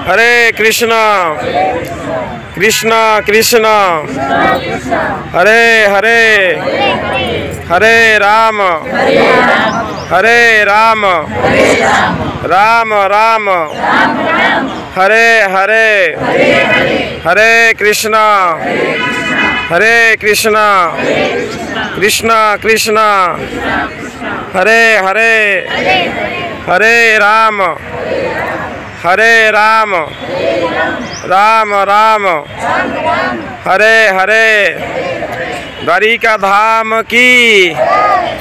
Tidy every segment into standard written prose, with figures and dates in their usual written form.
हरे कृष्णा कृष्णा कृष्णा हरे हरे हरे राम राम राम हरे हरे हरे कृष्णा कृष्णा कृष्णा हरे हरे हरे राम राम राम हरे हरे। द्वारिका धाम की,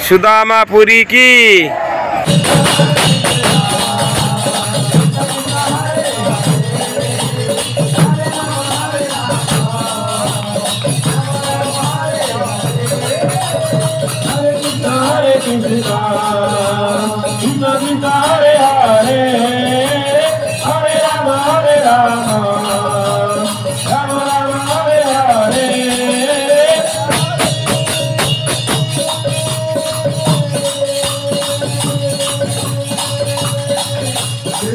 सुदामापुरी की।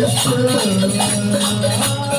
Krishna